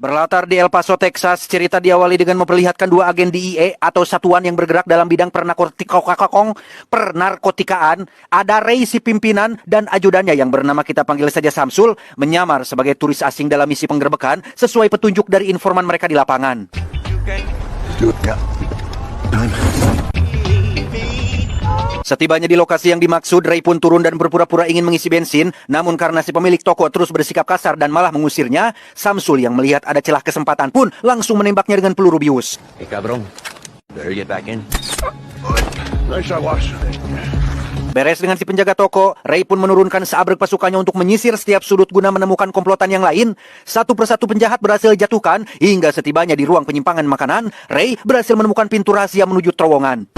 Berlatar di El Paso, Texas, cerita diawali dengan memperlihatkan dua agen DEA atau satuan yang bergerak dalam bidang pernarkotikaan. Ada Ray si pimpinan dan ajudannya yang bernama kita panggil saja Samsul menyamar sebagai turis asing dalam misi penggerbekan sesuai petunjuk dari informan mereka di lapangan. Setibanya di lokasi yang dimaksud, Ray pun turun dan berpura-pura ingin mengisi bensin. Namun karena si pemilik toko terus bersikap kasar dan malah mengusirnya, Samsul yang melihat ada celah kesempatan pun langsung menembaknya dengan peluru bius. Hey, cabrón. Better get back in. Beres dengan si penjaga toko, Ray pun menurunkan seabrek pasukannya untuk menyisir setiap sudut guna menemukan komplotan yang lain. Satu persatu penjahat berhasil dijatuhkan, hingga setibanya di ruang penyimpangan makanan, Ray berhasil menemukan pintu rahasia menuju terowongan.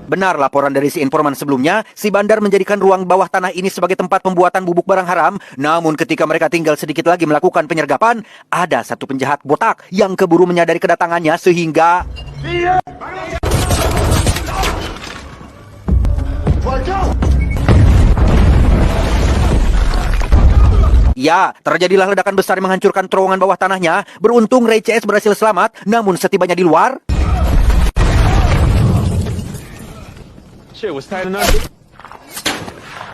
Benar laporan dari si informan sebelumnya, si bandar menjadikan ruang bawah tanah ini sebagai tempat pembuatan bubuk barang haram. Namun ketika mereka tinggal sedikit lagi melakukan penyergapan, ada satu penjahat botak yang keburu menyadari kedatangannya sehingga... Ya, terjadilah ledakan besar yang menghancurkan terowongan bawah tanahnya. Beruntung Ray CS berhasil selamat, namun setibanya di luar...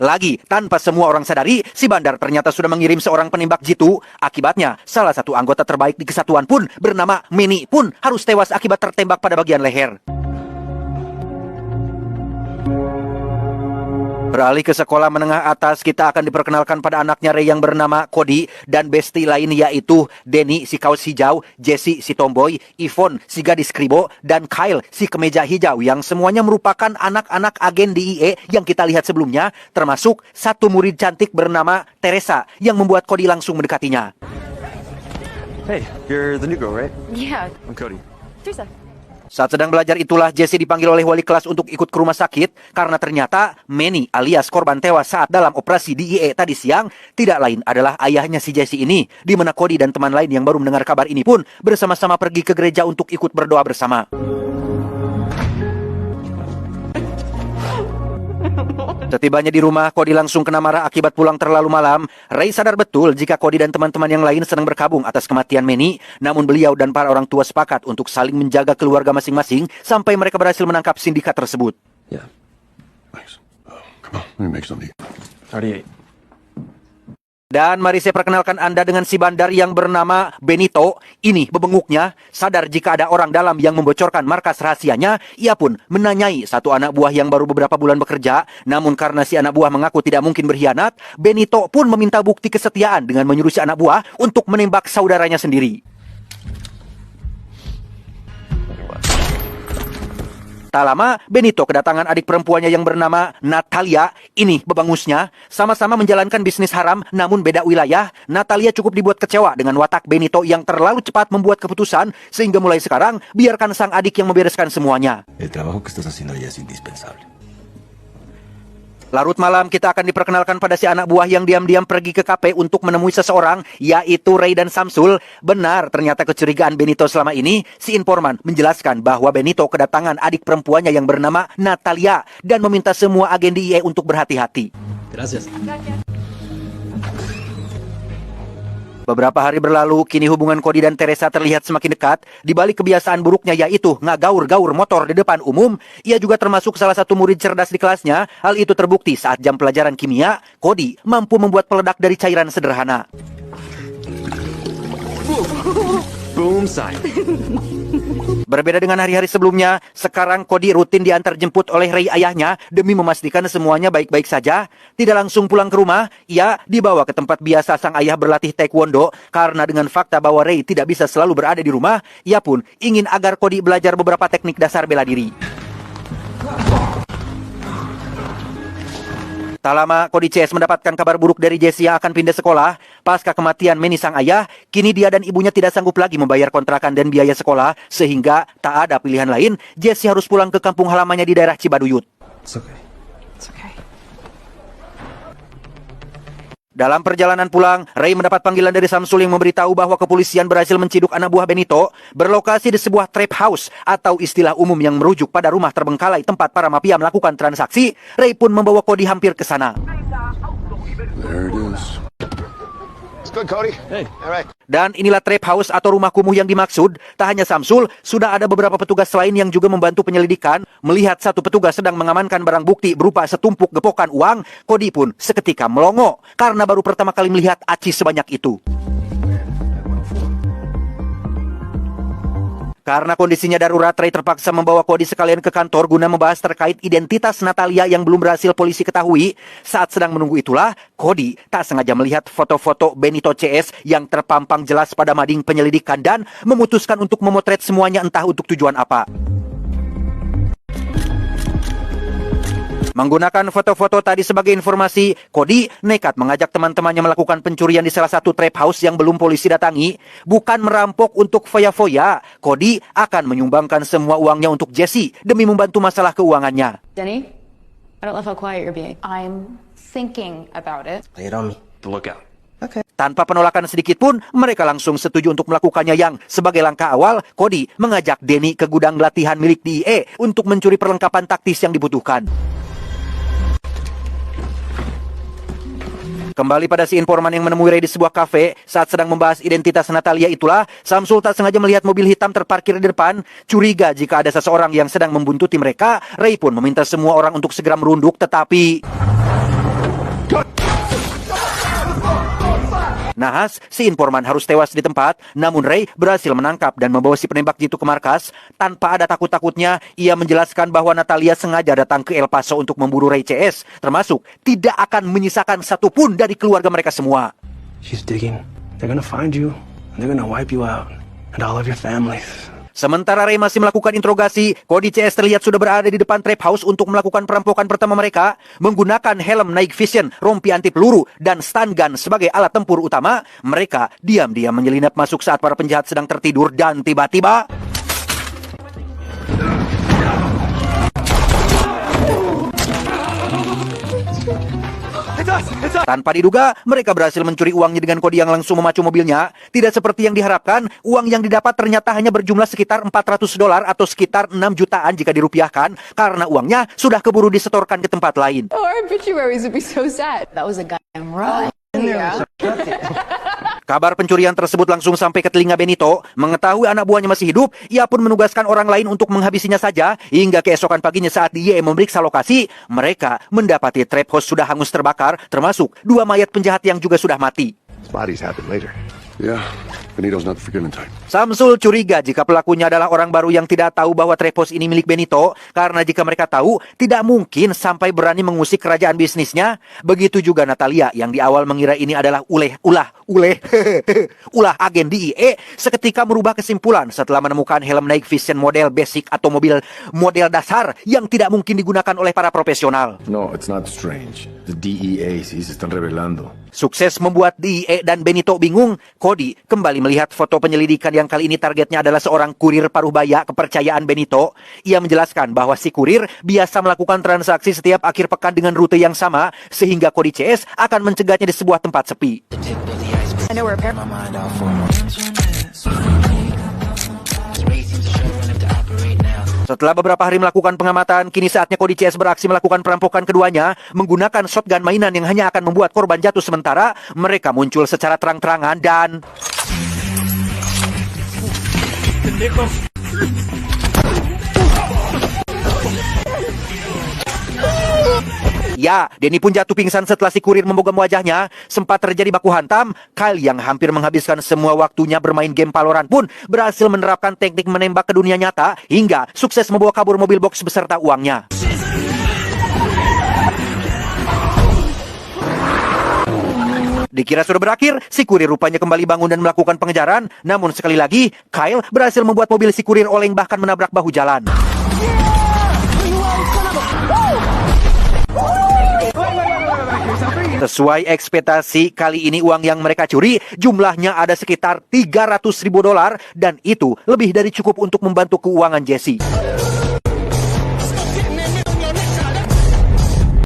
Lagi, tanpa semua orang sadari, si bandar ternyata sudah mengirim seorang penembak jitu. Akibatnya, salah satu anggota terbaik di kesatuan pun bernama Manny pun harus tewas akibat tertembak pada bagian leher. Beralih ke sekolah menengah atas, kita akan diperkenalkan pada anaknya Ray yang bernama Cody dan bestie lain yaitu Denny si kaos hijau, Jesse si tomboy, Yvonne si gadis kribo, dan Kyle si kemeja hijau yang semuanya merupakan anak-anak agen DEA yang kita lihat sebelumnya, termasuk satu murid cantik bernama Teresa yang membuat Cody langsung mendekatinya. Hey, you're the new girl, right? Yeah, I'm Cody. Teresa. Saat sedang belajar itulah Jesse dipanggil oleh wali kelas untuk ikut ke rumah sakit karena ternyata Manny alias korban tewas saat dalam operasi DEA tadi siang tidak lain adalah ayahnya si Jesse ini, di mana Cody dan teman lain yang baru mendengar kabar ini pun bersama-sama pergi ke gereja untuk ikut berdoa bersama. Setibanya di rumah, Cody langsung kena marah akibat pulang terlalu malam. Ray sadar betul jika Cody dan teman-teman yang lain sedang berkabung atas kematian Manny. Namun beliau dan para orang tua sepakat untuk saling menjaga keluarga masing-masing sampai mereka berhasil menangkap sindikat tersebut. Yeah. Thanks. Come on, let me make something. Already ate. Dan mari saya perkenalkan Anda dengan si bandar yang bernama Benito. Ini bebenguknya, sadar jika ada orang dalam yang membocorkan markas rahasianya, ia pun menanyai satu anak buah yang baru beberapa bulan bekerja. Namun karena si anak buah mengaku tidak mungkin berkhianat, Benito pun meminta bukti kesetiaan dengan menyuruh si anak buah untuk menembak saudaranya sendiri. Tak lama, Benito kedatangan adik perempuannya yang bernama Natalia. Ini bebangusnya, sama-sama menjalankan bisnis haram namun beda wilayah. Natalia cukup dibuat kecewa dengan watak Benito yang terlalu cepat membuat keputusan, sehingga mulai sekarang biarkan sang adik yang membereskan semuanya. El trabajo que estás haciendo ya es indispensable. Larut malam, kita akan diperkenalkan pada si anak buah yang diam-diam pergi ke kafe untuk menemui seseorang, yaitu Ray dan Samsul. Benar, ternyata kecurigaan Benito selama ini, si informan menjelaskan bahwa Benito kedatangan adik perempuannya yang bernama Natalia dan meminta semua agen DEA untuk berhati-hati. Gracias. Beberapa hari berlalu, kini hubungan Cody dan Teresa terlihat semakin dekat. Di balik kebiasaan buruknya yaitu ngagaur-gaur motor di depan umum, ia juga termasuk salah satu murid cerdas di kelasnya. Hal itu terbukti saat jam pelajaran kimia, Cody mampu membuat peledak dari cairan sederhana. Boom sign. Berbeda dengan hari-hari sebelumnya, sekarang Cody rutin diantar jemput oleh Ray ayahnya demi memastikan semuanya baik-baik saja. Tidak langsung pulang ke rumah, ia dibawa ke tempat biasa sang ayah berlatih taekwondo. Karena dengan fakta bahwa Ray tidak bisa selalu berada di rumah, ia pun ingin agar Cody belajar beberapa teknik dasar bela diri. Tak lama, Cody CS mendapatkan kabar buruk dari Jesse yang akan pindah sekolah. Pasca kematian Manny sang ayah, kini dia dan ibunya tidak sanggup lagi membayar kontrakan dan biaya sekolah, sehingga tak ada pilihan lain, Jesse harus pulang ke kampung halamannya di daerah Cibaduyut. It's okay. It's okay. Dalam perjalanan pulang, Ray mendapat panggilan dari Samsul yang memberitahu bahwa kepolisian berhasil menciduk anak buah Benito berlokasi di sebuah trap house atau istilah umum yang merujuk pada rumah terbengkalai tempat para mafia melakukan transaksi. Ray pun membawa Cody hampir ke sana. There it is. It's good, Cody. Hey. All right. Dan inilah trap house atau rumah kumuh yang dimaksud. Tak hanya Samsul, sudah ada beberapa petugas lain yang juga membantu penyelidikan. Melihat satu petugas sedang mengamankan barang bukti berupa setumpuk gepokan uang, Cody pun seketika melongo karena baru pertama kali melihat aci sebanyak itu. Karena kondisinya darurat, Ray terpaksa membawa Cody sekalian ke kantor guna membahas terkait identitas Natalia yang belum berhasil polisi ketahui. Saat sedang menunggu itulah, Cody tak sengaja melihat foto-foto Benito CS yang terpampang jelas pada mading penyelidikan dan memutuskan untuk memotret semuanya entah untuk tujuan apa. Menggunakan foto-foto tadi sebagai informasi, Cody nekat mengajak teman-temannya melakukan pencurian di salah satu trap house yang belum polisi datangi. Bukan merampok untuk foya-foya, Cody akan menyumbangkan semua uangnya untuk Jesse demi membantu masalah keuangannya. Denny, I don't love how quiet you're being. I'm thinking about it. Lay it on me. The lookout. Tanpa penolakan sedikit pun, mereka langsung setuju untuk melakukannya yang sebagai langkah awal, Cody mengajak Denny ke gudang latihan milik DIE untuk mencuri perlengkapan taktis yang dibutuhkan. Kembali pada si informan yang menemui Ray di sebuah kafe, saat sedang membahas identitas Natalia itulah, Samsul tak sengaja melihat mobil hitam terparkir di depan. Curiga jika ada seseorang yang sedang membuntuti mereka, Ray pun meminta semua orang untuk segera merunduk, tetapi nahas, si informan harus tewas di tempat. Namun Ray berhasil menangkap dan membawa si penembak jitu ke markas. Tanpa ada takut-takutnya, ia menjelaskan bahwa Natalia sengaja datang ke El Paso untuk memburu Ray CS, termasuk tidak akan menyisakan satupun dari keluarga mereka semua. She's digging. They're gonna find you, and they're gonna wipe you out, and all of your families. Sementara Ray masih melakukan interogasi, Cody CS terlihat sudah berada di depan trap house untuk melakukan perampokan pertama mereka. Menggunakan helm night vision, rompi anti peluru, dan stun gun sebagai alat tempur utama, mereka diam-diam menyelinap masuk saat para penjahat sedang tertidur dan tiba-tiba tanpa diduga, mereka berhasil mencuri uangnya dengan Cody yang langsung memacu mobilnya. Tidak seperti yang diharapkan, uang yang didapat ternyata hanya berjumlah sekitar $400 atau sekitar 6 jutaan jika dirupiahkan, karena uangnya sudah keburu disetorkan ke tempat lain. Oh, our obituaries would be so sad. That was a goddamn ride. Yeah. Kabar pencurian tersebut langsung sampai ke telinga Benito. Mengetahui anak buahnya masih hidup, ia pun menugaskan orang lain untuk menghabisinya saja. Hingga keesokan paginya saat dia memeriksa lokasi, mereka mendapati trap house sudah hangus terbakar, termasuk 2 mayat penjahat yang juga sudah mati. His bodies happen later. Yeah, Benito's not the forgiven type. Samsul curiga jika pelakunya adalah orang baru yang tidak tahu bahwa trap house ini milik Benito, karena jika mereka tahu, tidak mungkin sampai berani mengusik kerajaan bisnisnya. Begitu juga Natalia yang di awal mengira ini adalah ulah agen DIE, seketika merubah kesimpulan setelah menemukan helm night vision model basic atau mobil model dasar yang tidak mungkin digunakan oleh para profesional. No, it's not strange. The DEA sí se están revelando. Sukses membuat DIE dan Benito bingung, Cody kembali melihat foto penyelidikan yang kali ini targetnya adalah seorang kurir paruh baya kepercayaan Benito. Ia menjelaskan bahwa si kurir biasa melakukan transaksi setiap akhir pekan dengan rute yang sama, sehingga Cody CS akan mencegatnya di sebuah tempat sepi. I know where a pair. Setelah beberapa hari melakukan pengamatan, kini saatnya Cody CS beraksi melakukan perampokan keduanya. Menggunakan shotgun mainan yang hanya akan membuat korban jatuh sementara, mereka muncul secara terang-terangan dan ya, Denny pun jatuh pingsan setelah si kurir membogam wajahnya. Sempat terjadi baku hantam. Kyle yang hampir menghabiskan semua waktunya bermain game Valorant pun berhasil menerapkan teknik menembak ke dunia nyata hingga sukses membawa kabur mobil box beserta uangnya. Dikira sudah berakhir, si kurir rupanya kembali bangun dan melakukan pengejaran. Namun sekali lagi, Kyle berhasil membuat mobil si kurir oleng bahkan menabrak bahu jalan. Sesuai ekspektasi, kali ini uang yang mereka curi jumlahnya ada sekitar $300.000 dan itu lebih dari cukup untuk membantu keuangan Jesse.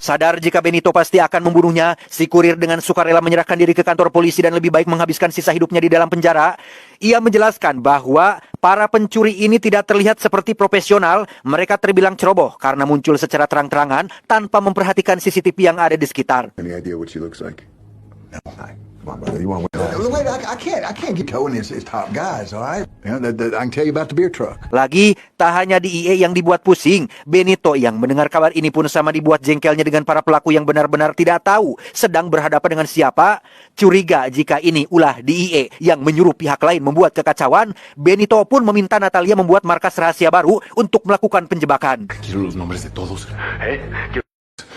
Sadar jika Benito pasti akan membunuhnya, si kurir dengan sukarela menyerahkan diri ke kantor polisi dan lebih baik menghabiskan sisa hidupnya di dalam penjara. Ia menjelaskan bahwa para pencuri ini tidak terlihat seperti profesional. Mereka terbilang ceroboh karena muncul secara terang-terangan tanpa memperhatikan CCTV yang ada di sekitar. Any idea what she looks like? Come on, brother. You want to wait? I can't get towing his top guys. All right. You know, I can tell you about the beer truck. Lagi, tak hanya DIE yang dibuat pusing, Benito yang mendengar kabar ini pun sama dibuat jengkelnya dengan para pelaku yang benar-benar tidak tahu sedang berhadapan dengan siapa. Curiga jika ini ulah DIE yang menyuruh pihak lain membuat kekacauan, Benito pun meminta Natalia membuat markas rahasia baru untuk melakukan penjebakan. Quiero los nombres de todos.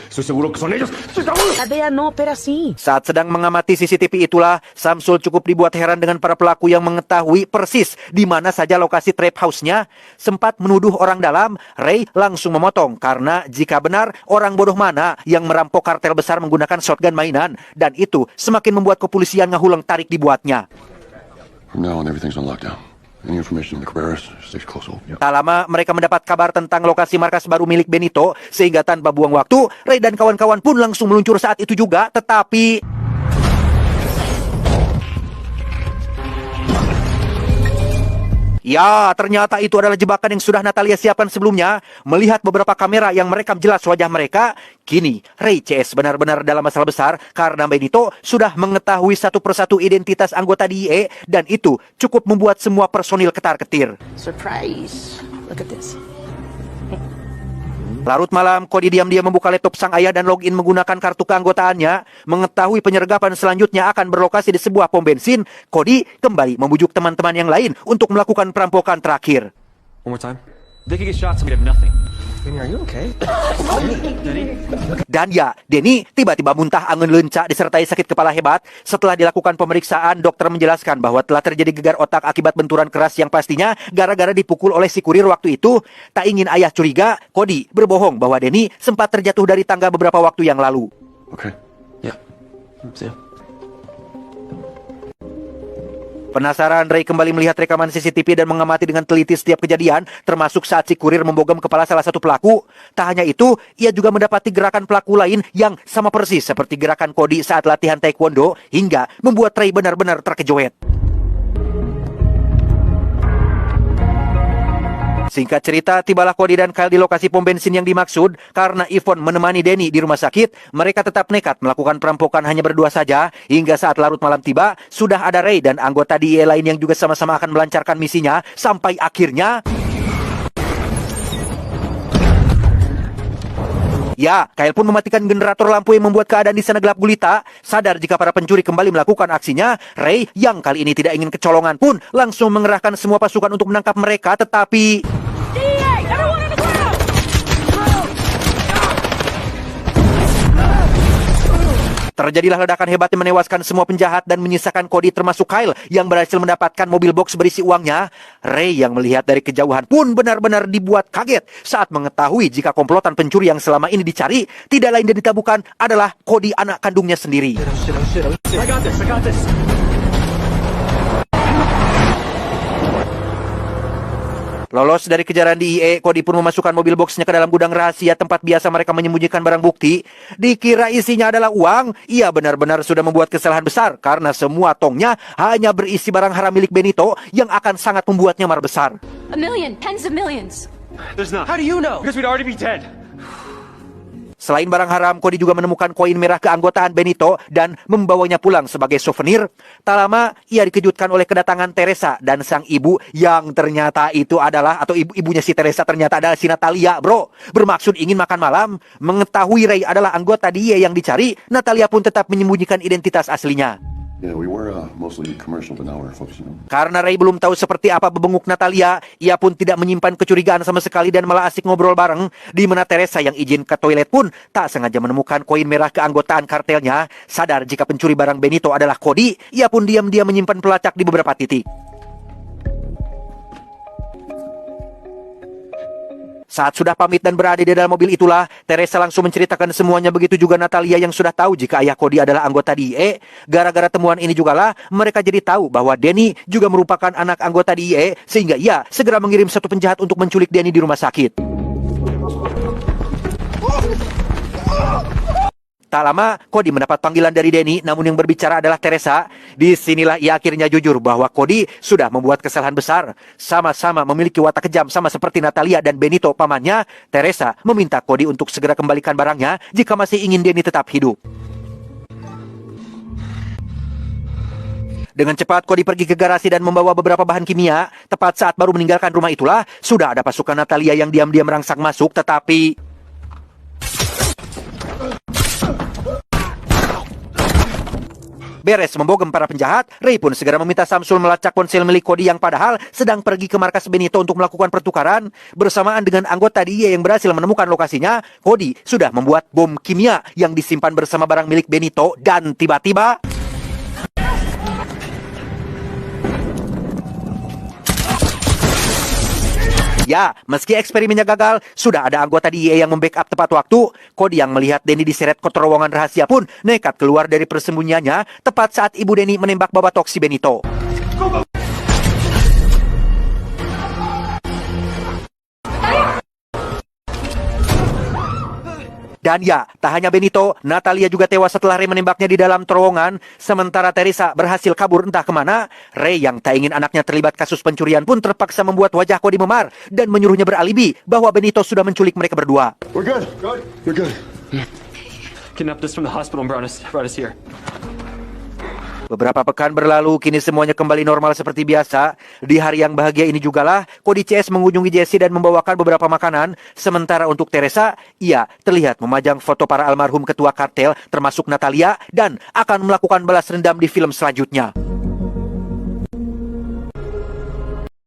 Estoy seguro que son ellos. ¡Estoy seguro! Tadea, no opera así. Saat sedang mengamati CCTV itulah, Samsul cukup dibuat heran dengan para pelaku yang mengetahui persis di mana saja lokasi trap house-nya. Sempat menuduh orang dalam, Ray langsung memotong karena jika benar orang bodoh mana yang merampok kartel besar menggunakan shotgun mainan, dan itu semakin membuat kepolisian ngahulang tarik dibuatnya. From now on, everything's on lockdown. Any information in the Cabarrus, stay close. Tak lama mereka mendapat kabar tentang lokasi markas baru milik Benito, sehingga tanpa buang waktu, Ray dan kawan-kawan pun langsung meluncur saat itu juga, tetapi ya, ternyata itu adalah jebakan yang sudah Natalia siapkan sebelumnya. Melihat beberapa kamera yang merekam jelas wajah mereka, kini Ray CS benar-benar dalam masalah besar karena Benito sudah mengetahui satu persatu identitas anggota DIE dan itu cukup membuat semua personil ketar-ketir. Surprise. Look at this. Larut malam, Cody diam-diam membuka laptop sang ayah dan login menggunakan kartu keanggotaannya. Mengetahui penyergapan selanjutnya akan berlokasi di sebuah pom bensin, Cody kembali membujuk teman-teman yang lain untuk melakukan perampokan terakhir. One more time. They could get shots and we'd have nothing. Danny, are you okay? Danny? Dan ya, Denny tiba-tiba muntah angin lencak disertai sakit kepala hebat. Setelah dilakukan pemeriksaan, dokter menjelaskan bahwa telah terjadi gegar otak akibat benturan keras yang pastinya gara-gara dipukul oleh si kurir waktu itu. Tak ingin ayah curiga, Cody berbohong bahwa Denny sempat terjatuh dari tangga beberapa waktu yang lalu. Okay. Yeah. See ya. Penasaran, Ray kembali melihat rekaman CCTV dan mengamati dengan teliti setiap kejadian, termasuk saat si kurir membogam kepala salah satu pelaku. Tak hanya itu, ia juga mendapati gerakan pelaku lain yang sama persis seperti gerakan Cody saat latihan taekwondo, hingga membuat Ray benar-benar terkejoet. Singkat cerita, tibalah Cody dan Kyle di lokasi pom bensin yang dimaksud. Karena Yvonne menemani Denny di rumah sakit, mereka tetap nekat melakukan perampokan hanya berdua saja. Hingga saat larut malam tiba, sudah ada Ray dan anggota DIE lain yang juga sama-sama akan melancarkan misinya. Sampai akhirnya ya, Kyle pun mematikan generator lampu yang membuat keadaan di sana gelap gulita. Sadar jika para pencuri kembali melakukan aksinya, Ray yang kali ini tidak ingin kecolongan pun langsung mengerahkan semua pasukan untuk menangkap mereka, tetapi terjadilah ledakan hebat yang menewaskan semua penjahat dan menyisakan Cody termasuk Kyle yang berhasil mendapatkan mobil box berisi uangnya. Ray yang melihat dari kejauhan pun benar-benar dibuat kaget saat mengetahui jika komplotan pencuri yang selama ini dicari tidak lain dan bukan adalah Cody anak kandungnya sendiri. I got this. Lolos dari kejaran DIE, Cody pun memasukkan mobil boxnya ke dalam gudang rahasia tempat biasa mereka menyembunyikan barang bukti. Dikira isinya adalah uang, ia benar-benar sudah membuat kesalahan besar karena semua tongnya hanya berisi barang haram milik Benito yang akan sangat membuatnya marah besar. A million, tens of millions. There's not. How do you know? Because we'd already be dead. Selain barang haram, Cody juga menemukan koin merah keanggotaan Benito dan membawanya pulang sebagai souvenir. Tak lama, ia dikejutkan oleh kedatangan Teresa dan sang ibu yang ternyata itu adalah, atau ibunya si Teresa ternyata adalah si Natalia, bro. Bermaksud ingin makan malam. Mengetahui Ray adalah anggota DIE yang dicari, Natalia pun tetap menyembunyikan identitas aslinya. Yeah, we were mostly commercial, but now we're focusing on. Karena Ray belum tahu seperti apa bebenguk Natalia, ia pun tidak menyimpan kecurigaan sama sekali dan malah asik ngobrol bareng. Di mana Teresa yang izin ke toilet pun tak sengaja menemukan koin merah keanggotaan kartelnya. Sadar jika pencuri barang Benito adalah Cody, ia pun diam-diam menyimpan pelacak di beberapa titik. Saat sudah pamit dan berada di dalam mobil itulah, Teresa langsung menceritakan semuanya, begitu juga Natalia yang sudah tahu jika ayah Cody adalah anggota DIE. Gara-gara temuan ini jugalah mereka jadi tahu bahwa Denny juga merupakan anak anggota DIE, sehingga ia segera mengirim satu penjahat untuk menculik Denny di rumah sakit. Tak lama, Cody mendapat panggilan dari Denny, namun yang berbicara adalah Teresa. Disinilah ia akhirnya jujur bahwa Cody sudah membuat kesalahan besar. Sama-sama memiliki watak kejam sama seperti Natalia dan Benito pamannya. Teresa meminta Cody untuk segera kembalikan barangnya jika masih ingin Denny tetap hidup. Dengan cepat Cody pergi ke garasi dan membawa beberapa bahan kimia. Tepat saat baru meninggalkan rumah itulah, sudah ada pasukan Natalia yang diam-diam merangsek masuk, tetapi beres membogem para penjahat, Ray pun segera meminta Samsul melacak ponsel milik Cody yang padahal sedang pergi ke markas Benito untuk melakukan pertukaran. Bersamaan dengan anggota DIA yang berhasil menemukan lokasinya, Cody sudah membuat bom kimia yang disimpan bersama barang milik Benito dan tiba-tiba ya, meski eksperimennya gagal, sudah ada anggota DIA yang membackup tepat waktu. Cody yang melihat Denny diseret ke terowongan rahasia pun nekat keluar dari persembunyiannya tepat saat ibu Denny menembak babatok si Benito. Dan ya, tak hanya Benito, Natalia juga tewas setelah Ray menembaknya di dalam terowongan. Sementara Teresa berhasil kabur entah kemana. Ray yang tak ingin anaknya terlibat kasus pencurian pun terpaksa membuat wajah Cody memar dan menyuruhnya beralibi bahwa Benito sudah menculik mereka berdua. We're good. Good. You're good. Kidnapped us from the hospital and brought us here. Beberapa pekan berlalu, kini semuanya kembali normal seperti biasa. Di hari yang bahagia ini jugalah, Cody CS mengunjungi Jesse dan membawakan beberapa makanan. Sementara untuk Teresa, ia terlihat memajang foto para almarhum ketua kartel, termasuk Natalia, dan akan melakukan balas dendam di film selanjutnya.